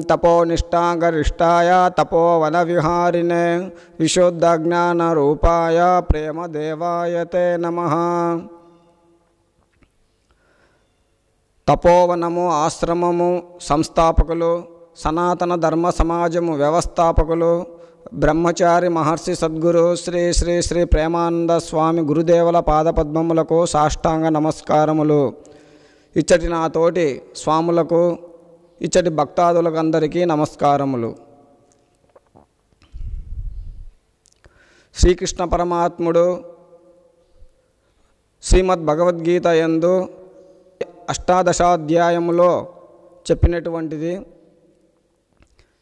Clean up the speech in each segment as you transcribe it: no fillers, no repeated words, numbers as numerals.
तपोनिष्ठागरिष्ठाय तपोवनविहारिणे विशुद्धज्ञानरूपाय प्रेमदेवाय ते नमः। తపోవనము ఆశ్రమము సంస్థాపకులు, సనాతన ధర్మ సమాజము వ్యవస్థాపకులు, బ్రహ్మచారి మహర్షి సద్గురు శ్రీ శ్రీ శ్రీ ప్రేమానంద స్వామి గురుదేవుల పాదపద్మములకు సాష్టాంగ నమస్కారములు. ఇచ్చటి నా తోటి స్వాములకు, ఇచ్చటి భక్తాదులకు అందరికీ నమస్కారములు. శ్రీకృష్ణ పరమాత్ముడు శ్రీమద్ భగవద్గీత యందు 18వ అధ్యాయములో చెప్పినటువంటిది,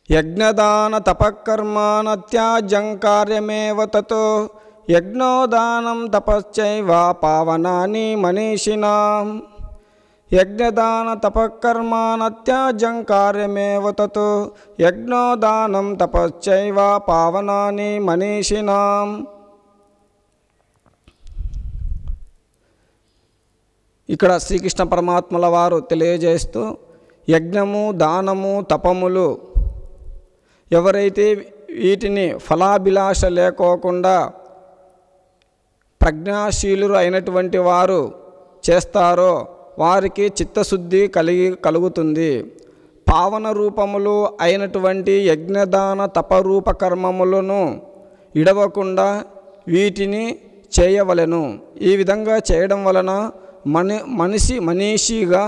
యజ్ఞదాన తపకర్మాణ త్యాజ్యం కార్యమేవ తతో యజ్ఞోదానం తపశ్చైవ పావనాని మనీషిణాం. యజ్ఞదాన తపకర్మాణ త్యాజ్యం కార్యమేవ తతో యజ్ఞోదానం తపశ్చైవ పావనాని మనీషిణాం. ఇక్కడ శ్రీకృష్ణ పరమాత్మల వారు తెలియజేస్తూ, యజ్ఞము దానము తపములు ఎవరైతే వీటిని ఫలాభిలాష లేకోకుండా ప్రజ్ఞాశీలురు అయినటువంటి వారు చేస్తారో వారికి చిత్తశుద్ధి కలుగుతుంది. పావన రూపములు అయినటువంటి యజ్ఞదాన తపరూప కర్మములను ఇడవకుండా వీటిని చేయవలెను. ఈ విధంగా చేయడం వలన మనిషి మనీషిగా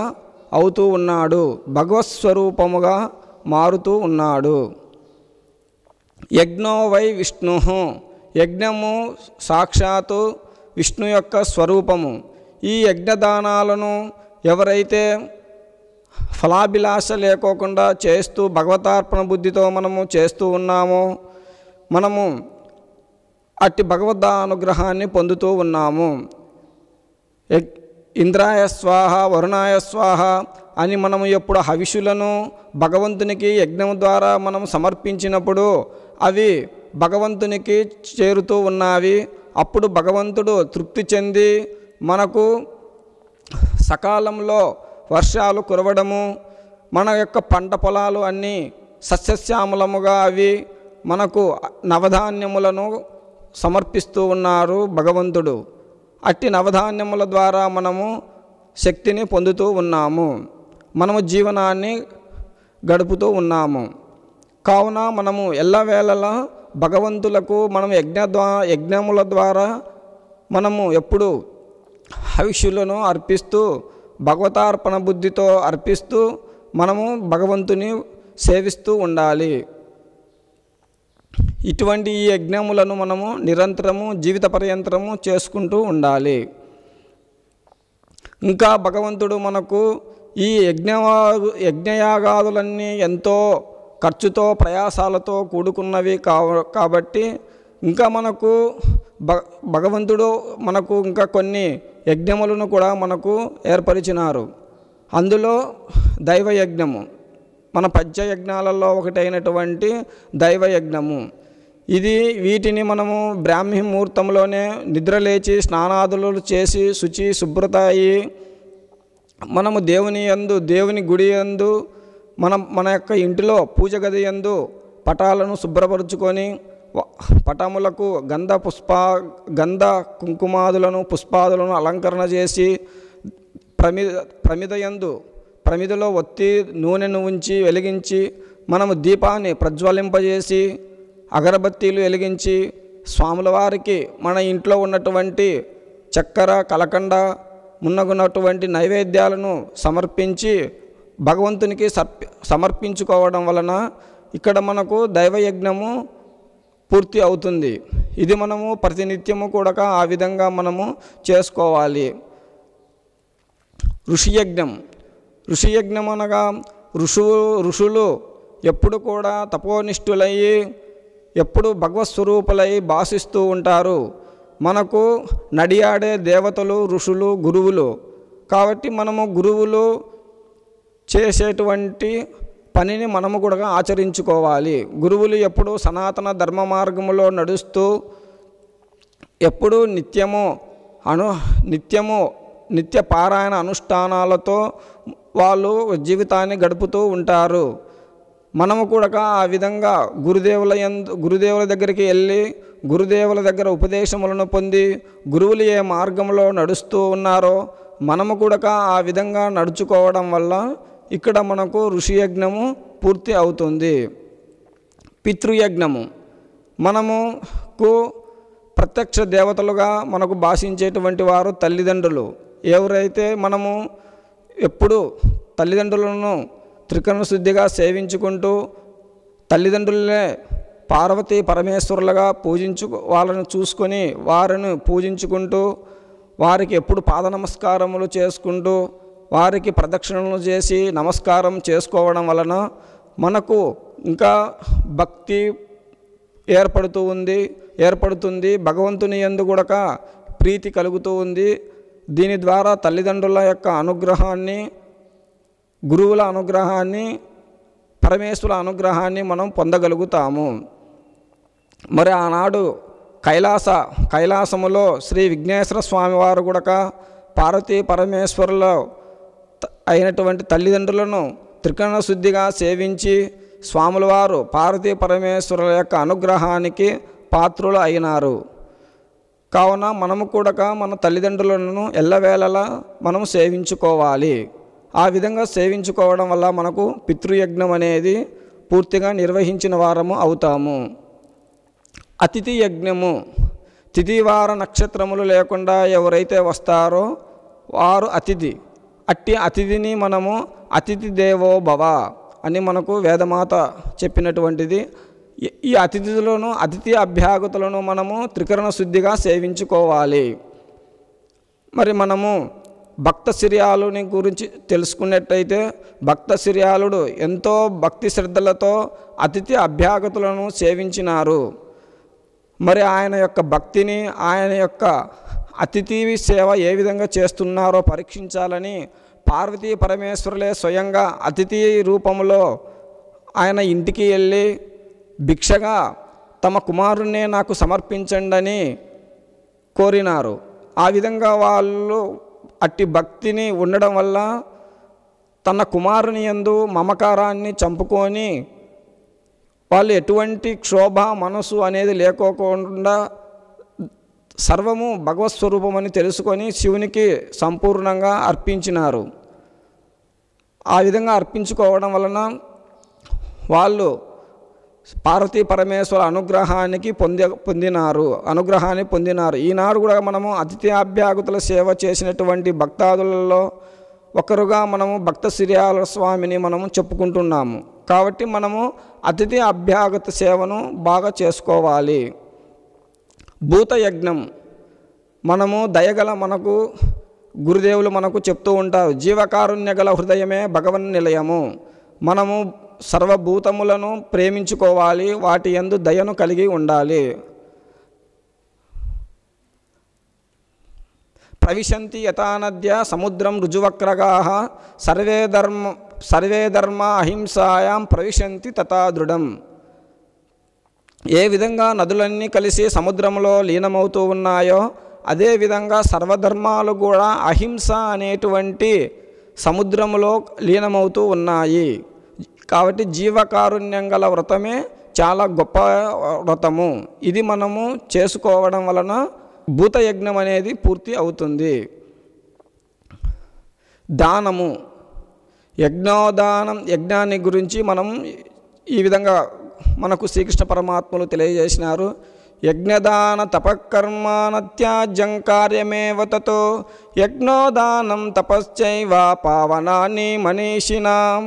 అవుతూ ఉన్నాడు, భగవత్ స్వరూపముగా మారుతూ ఉన్నాడు. యజ్ఞో వై విష్ణు, యజ్ఞము సాక్షాత్తు విష్ణు యొక్క స్వరూపము. ఈ యజ్ఞదానాలను ఎవరైతే ఫలాభిలాష లేకోకుండా చేస్తూ భగవతార్పణ బుద్ధితో మనము చేస్తూ ఉన్నామో మనము అట్టి భగవద్ధానుగ్రహాన్ని పొందుతూ ఉన్నాము. ఇంద్రాయ స్వాహ వరుణాయ స్వాహ అని మనము ఎప్పుడు హవిషులను భగవంతునికి యజ్ఞం ద్వారా మనం సమర్పించినప్పుడు అవి భగవంతునికి చేరుతూ ఉన్నవి. అప్పుడు భగవంతుడు తృప్తి చెంది మనకు సకాలంలో వర్షాలు కురవడము, మన యొక్క పంట పొలాలు అన్నీ సస్యశ్యామలముగా అవి మనకు నవధాన్యములను సమర్పిస్తూ ఉన్నారు భగవంతుడు. అట్టి నవధాన్యముల ద్వారా మనము శక్తిని పొందుతూ ఉన్నాము, మనము జీవనాన్ని గడుపుతూ ఉన్నాము. కావున మనము ఎల్లవేళలా భగవంతులకు మనం యజ్ఞముల ద్వారా మనము ఎప్పుడు హవిష్యులను అర్పిస్తూ భగవతార్పణ బుద్ధితో అర్పిస్తూ మనము భగవంతుని సేవిస్తూ ఉండాలి. ఇటువంటి ఈ యజ్ఞములను మనము నిరంతరము జీవిత పర్యంతరము చేసుకుంటూ ఉండాలి. ఇంకా భగవంతుడు మనకు ఈ యజ్ఞయాగాదులన్నీ ఎంతో ఖర్చుతో ప్రయాసాలతో కూడుకున్నవి కాబట్టి ఇంకా మనకు భగవంతుడు మనకు ఇంకా కొన్ని యజ్ఞములను కూడా మనకు ఏర్పరిచినారు. అందులో దైవయజ్ఞము మన పంచయజ్ఞాలలో ఒకటైనటువంటి దైవయజ్ఞము. వీటిని మనము బ్రాహ్మీ ముహూర్తంలోనే నిద్రలేచి స్నానాదులు చేసి శుచి శుభ్రత అయ్యి మనము దేవుని గుడి యందు మన యొక్క ఇంటిలో పూజ గది యందు పటాలను శుభ్రపరుచుకొని పటములకు గంధ కుంకుమాదులను పుష్పాదులను అలంకరణ చేసి ప్రమిదలో ఒత్తి నూనెను ఉంచి వెలిగించి మనము దీపాన్ని ప్రజ్వలింపజేసి అగరబత్తీలు వెలిగించి స్వాముల వారికి మన ఇంట్లో ఉన్నటువంటి చక్కెర కలకండ మున్నగున్నటువంటి నైవేద్యాలను సమర్పించి భగవంతునికి సమర్పించుకోవడం వలన ఇక్కడ మనకు దైవయజ్ఞము పూర్తి అవుతుంది. ఇది మనము ప్రతినిత్యము కూడా ఆ విధంగా మనము చేసుకోవాలి. ఋషియజ్ఞం అనగా ఋషులు ఎప్పుడు కూడా తపోనిష్ఠులయ్యి ఎప్పుడు భగవత్ స్వరూపులై భాషిస్తూ ఉంటారు. మనకు నడియాడే దేవతలు ఋషులు గురువులు కాబట్టి మనము గురువులు చేసేటువంటి పనిని మనము కూడా ఆచరించుకోవాలి. గురువులు ఎప్పుడు సనాతన ధర్మ మార్గములో నడుస్తూ ఎప్పుడూ నిత్య పారాయణ అనుష్ఠానాలతో వాళ్ళు జీవితాన్ని గడుపుతూ ఉంటారు. మనము కూడా ఆ విధంగా గురుదేవుల దగ్గరికి వెళ్ళి గురుదేవుల దగ్గర ఉపదేశములను పొంది గురువులు ఏ మార్గంలో నడుస్తూ ఉన్నారో మనము కూడా ఆ విధంగా నడుచుకోవడం వల్ల ఇక్కడ మనకు ఋషియజ్ఞము పూర్తి అవుతుంది. పితృయజ్ఞము మనముకు ప్రత్యక్ష దేవతలుగా మనకు భాషించేటువంటి వారు తల్లిదండ్రులు. ఎవరైతే మనము ఎప్పుడు తల్లిదండ్రులను త్రికరణ శుద్ధిగా సేవించుకుంటూ తల్లిదండ్రులనే పార్వతీ పరమేశ్వరులుగా వాళ్ళని చూసుకొని వారిని పూజించుకుంటూ వారికి ఎప్పుడు పాద నమస్కారములు చేసుకుంటూ వారికి ప్రదక్షిణలు చేసి నమస్కారం చేసుకోవడం వలన మనకు ఇంకా భక్తి ఏర్పడుతుంది. భగవంతుని యందు కూడా ప్రీతి కలుగుతూ ఉంది. దీని ద్వారా తల్లిదండ్రుల యొక్క అనుగ్రహాన్ని, గురువుల అనుగ్రహాన్ని, పరమేశ్వర అనుగ్రహాన్ని మనం పొందగలుగుతాము. మరి ఆనాడు కైలాసములో శ్రీ విఘ్నేశ్వర స్వామివారు కూడా పార్వతీ పరమేశ్వరుల అయినటువంటి తల్లిదండ్రులను త్రికరణ శుద్ధిగా సేవించి స్వాముల వారు పార్వతీ పరమేశ్వరుల యొక్క అనుగ్రహానికి పాత్రులు అయినారు. కావున మనము కూడా మన తల్లిదండ్రులను ఎల్లవేళలా మనం సేవించుకోవాలి. ఆ విధంగా సేవించుకోవడం వల్ల మనకు పితృయజ్ఞం అనేది పూర్తిగా నిర్వహించిన వారము అవుతాము. అతిథి యజ్ఞము, తిథివార నక్షత్రములు లేకుండా ఎవరైతే వస్తారో వారు అతిథి. అట్టి అతిథిని మనము అతిథి దేవో భవ అని మనకు వేదమాత చెప్పినటువంటిది. ఈ అతిథి అభ్యాగతులను మనము త్రికరణ శుద్ధిగా సేవించుకోవాలి. మరి మనము భక్త సిరియాలుని గురించి తెలుసుకున్నట్టయితే భక్త సిరియాలుడు ఎంతో భక్తి శ్రద్ధలతో అతిథి అభ్యాగతులను సేవించినారు. మరి ఆయన యొక్క భక్తిని, ఆయన యొక్క అతిథి సేవ ఏ విధంగా చేస్తున్నారో పరీక్షించాలని పార్వతీ పరమేశ్వరులే స్వయంగా అతిథి రూపంలో ఆయన ఇంటికి వెళ్ళి భిక్షగా తమ కుమారుణ్ణే నాకు సమర్పించండి అని కోరినారు. ఆ విధంగా వాళ్ళు అట్టి భక్తిని ఉండడం వల్ల తన కుమారుని యందు మమకారాన్ని చంపుకొని వాళ్ళు ఎటువంటి క్షోభ మనసు అనేది లేకోకుండా సర్వము భగవత్ స్వరూపమని తెలుసుకొని శివునికి సంపూర్ణంగా అర్పించినారు. ఆ విధంగా అర్పించుకోవడం వలన వాళ్ళు పార్వతీ పరమేశ్వర అనుగ్రహాన్ని పొందినారు. ఈనాడు కూడా మనము అతిథి అభ్యాగతుల సేవ చేసినటువంటి భక్తాదులలో ఒకరుగా మనము భక్త సిరియాల స్వామిని మనము చెప్పుకుంటున్నాము. కాబట్టి మనము అతిథి అభ్యాగత సేవను బాగా చేసుకోవాలి. భూతయజ్ఞం మనము దయగల మనకు గురుదేవులు మనకు చెప్తూ ఉంటారు, జీవకారుణ్య గల హృదయమే భగవన్ నిలయము. మనము సర్వభూతములను ప్రేమించుకోవాలి, వాటి యందు దయను కలిగి ఉండాలి. ప్రవిశంతి యథానద్య సముద్రం రుజువక్రగా సర్వే ధర్మ అహింసాయాం ప్రవిశంతి తథా దృఢం. ఏ విధంగా నదులన్నీ కలిసి సముద్రంలో లీనమవుతూ ఉన్నాయో అదేవిధంగా సర్వధర్మాలు కూడా అహింస అనేటువంటి సముద్రంలో లీనమవుతూ ఉన్నాయి. కాబట్టి జీవకారుణ్యం గల వ్రతమే చాలా గొప్ప వ్రతము. ఇది మనము చేసుకోవడం వలన భూతయజ్ఞం అనేది పూర్తి అవుతుంది. దానము, యజ్ఞాన్ని గురించి మనం ఈ విధంగా మనకు శ్రీకృష్ణ పరమాత్మలు తెలియజేసినారు. యజ్ఞదాన తపకర్మాణ త్యాజ్యం కార్యమేవ తతో యజ్ఞోదానం తపశ్చైవ పావనాని మనీషినాం.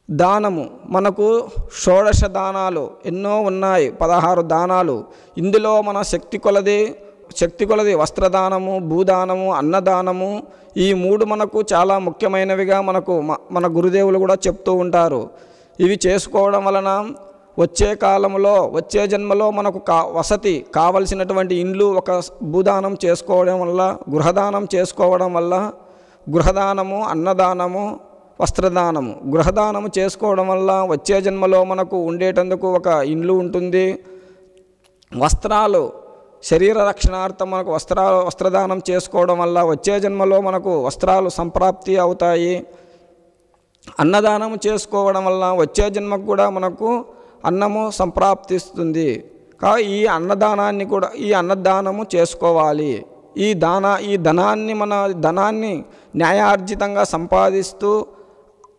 దానము మనకు షోడశ దానాలు ఎన్నో ఉన్నాయి, 16 దానాలు. ఇందులో మన శక్తి కొలది వస్త్రదానము, భూదానము, అన్నదానము, ఈ 3 మనకు చాలా ముఖ్యమైనవిగా మన గురుదేవులు కూడా చెప్తూ ఉంటారు. ఇవి చేసుకోవడం వలన వచ్చే జన్మలో మనకు వసతి కావలసినటువంటి ఇండ్లు ఒక భూదానం చేసుకోవడం వల్ల, గృహదానం చేసుకోవడం వల్ల, గృహదానము, అన్నదానము, వస్త్రదానము, గృహదానము చేసుకోవడం వల్ల వచ్చే జన్మలో మనకు ఉండేటందుకు ఒక ఇండ్లు ఉంటుంది. వస్త్రాలు, శరీర రక్షణార్థం మనకు వస్త్రదానం చేసుకోవడం వల్ల వచ్చే జన్మలో మనకు వస్త్రాలు సంప్రాప్తి అవుతాయి. అన్నదానం చేసుకోవడం వల్ల వచ్చే జన్మకు కూడా మనకు అన్నము సంప్రాప్తిస్తుంది. ఈ అన్నదానము చేసుకోవాలి. ఈ ధనాన్ని న్యాయార్జితంగా సంపాదిస్తూ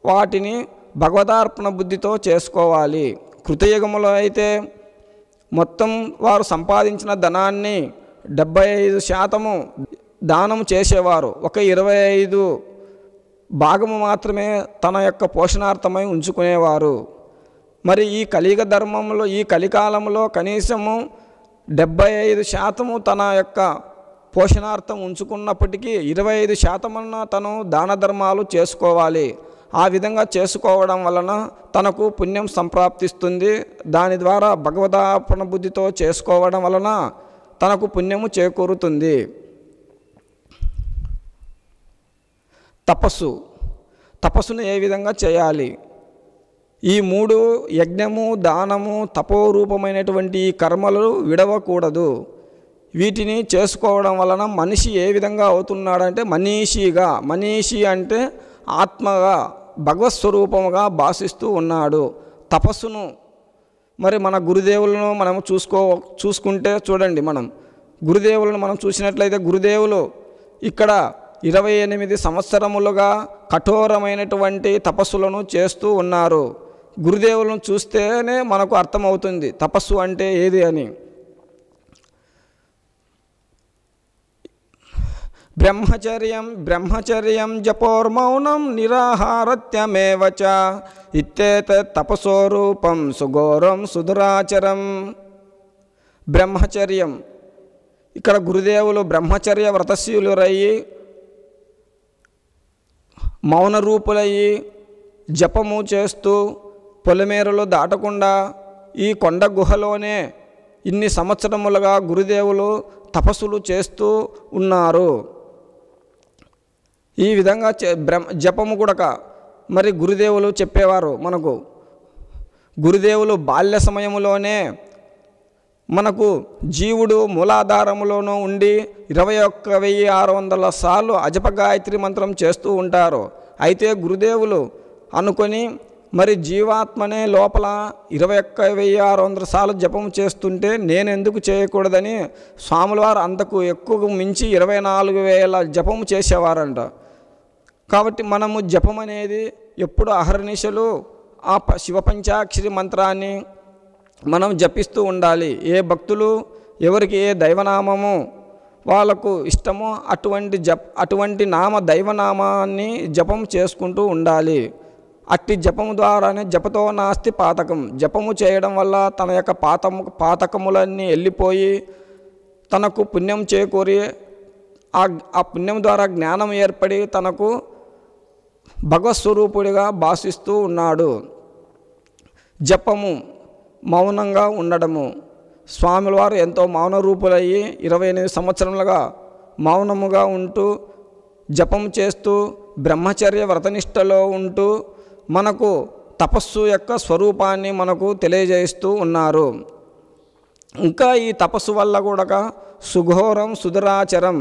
వాటిని భగవదార్పణ బుద్ధితో చేసుకోవాలి. కృతయుగములో అయితే మొత్తం వారు సంపాదించిన ధనాన్ని 75% దానం చేసేవారు. ఒక 25 భాగము మాత్రమే తన యొక్క పోషణార్థమై ఉంచుకునేవారు. మరి ఈ కలియుగ ధర్మంలో, ఈ కలికాలంలో కనీసము 75% తన యొక్క పోషణార్థం ఉంచుకున్నప్పటికీ 25% తను దాన ధర్మాలు చేసుకోవాలి. ఆ విధంగా చేసుకోవడం వలన తనకు పుణ్యం సంప్రాప్తిస్తుంది. దాని ద్వారా భగవదార్పణ బుద్ధితో చేసుకోవడం వలన తనకు పుణ్యము చేకూరుతుంది. తపస్సును ఏ విధంగా చేయాలి? ఈ 3 యజ్ఞము, దానము, తపోరూపమైనటువంటి ఈ కర్మలు విడవకూడదు. వీటిని చేసుకోవడం వలన మనిషి ఏ విధంగా అవుతున్నాడంటే మనీషి అంటే ఆత్మగా, భగవత్స్వరూపముగా భాషిస్తూ ఉన్నాడు. తపస్సును మరి మన గురుదేవులను మనం చూసుకుంటే చూడండి, గురుదేవులను మనం చూసినట్లయితే గురుదేవులు ఇక్కడ 28 సంవత్సరములుగా కఠోరమైనటువంటి తపస్సులను చేస్తూ ఉన్నారు. గురుదేవులను చూస్తేనే మనకు అర్థమవుతుంది తపస్సు అంటే ఏది అని. బ్రహ్మచర్యం జపోర్మౌనం నిరాహారత్యమేవ చ ఇత్యేతత్ తపసో రూపం సుఘోరం సుదురాచరం. బ్రహ్మచర్యం, ఇక్కడ గురుదేవులు బ్రహ్మచర్య వ్రతశీలురయ్యి మౌన రూపులయ్యి జపము చేస్తూ పొలిమేరలు దాటకుండా ఈ కొండ గుహలోనే ఇన్ని సంవత్సరములుగా గురుదేవులు తపస్సులు చేస్తూ ఉన్నారు. ఈ విధంగా జపము కూడా మరి గురుదేవులు చెప్పేవారు మనకు. గురుదేవులు బాల్య సమయములోనే మనకు జీవుడు మూలాధారములోనూ ఉండి 21,600 సార్లు అజప గాయత్రి మంత్రం చేస్తూ ఉంటారు. అయితే గురుదేవులు అనుకొని మరి జీవాత్మనే లోపల 21,600 సార్లు జపం చేస్తుంటే నేను ఎందుకు చేయకూడదని స్వాముల వారు అంతకు ఎక్కువ మించి 24,000 జపం చేసేవారంట. కాబట్టి మనము జపం అనేది ఎప్పుడు అహర్నిశలు ఆ శివపంచాక్షరి మంత్రాన్ని మనం జపిస్తూ ఉండాలి. ఏ భక్తులు ఎవరికి ఏ దైవనామము వాళ్ళకు ఇష్టమో అటువంటి నామ దైవనామాన్ని జపం చేసుకుంటూ ఉండాలి. అట్టి జపము ద్వారానే జపతో నాస్తి పాతకం. జపము చేయడం వల్ల తన యొక్క పాతకములన్నీ వెళ్ళిపోయి తనకు పుణ్యం చేకూరి ఆ పుణ్యం ద్వారా జ్ఞానం ఏర్పడి తనకు భగవత్స్వరూపుడిగా భాషిస్తూ ఉన్నాడు. జపము, మౌనంగా ఉండడము. స్వాముల వారు ఎంతో మౌన రూపులయ్యి 28 సంవత్సరములుగా మౌనముగా ఉంటూ జపం చేస్తూ బ్రహ్మచర్య వ్రతనిష్టలో ఉంటూ మనకు తపస్సు యొక్క స్వరూపాన్ని మనకు తెలియజేస్తూ ఉన్నారు. ఇంకా ఈ తపస్సు వల్ల కూడా సుఘోరం సుదురాచరం,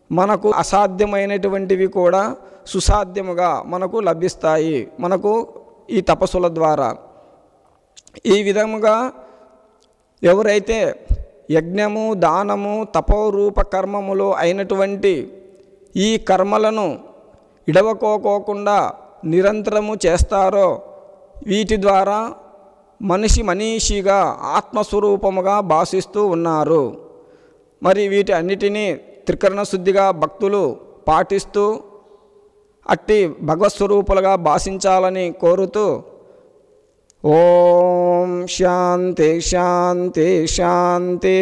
మనకు అసాధ్యమైనటువంటివి కూడా సుసాధ్యముగా మనకు లభిస్తాయి మనకు ఈ తపస్సుల ద్వారా. ఈ విధముగా ఎవరైతే యజ్ఞము, దానము, తపోరూప కర్మములు అయినటువంటి ఈ కర్మలను ఇడవకోకుండా నిరంతరము చేస్తారో వీటి ద్వారా మనీషిగా ఆత్మస్వరూపముగా భాషిస్తూ ఉన్నారు. మరి వీటి అన్నిటినీ త్రికరణ శుద్ధిగా భక్తులు పాటిస్తూ అట్టి భగవత్స్వరూపులుగా భాషించాలని కోరుతూ ఓం శాంతి శాంతి శాంతి.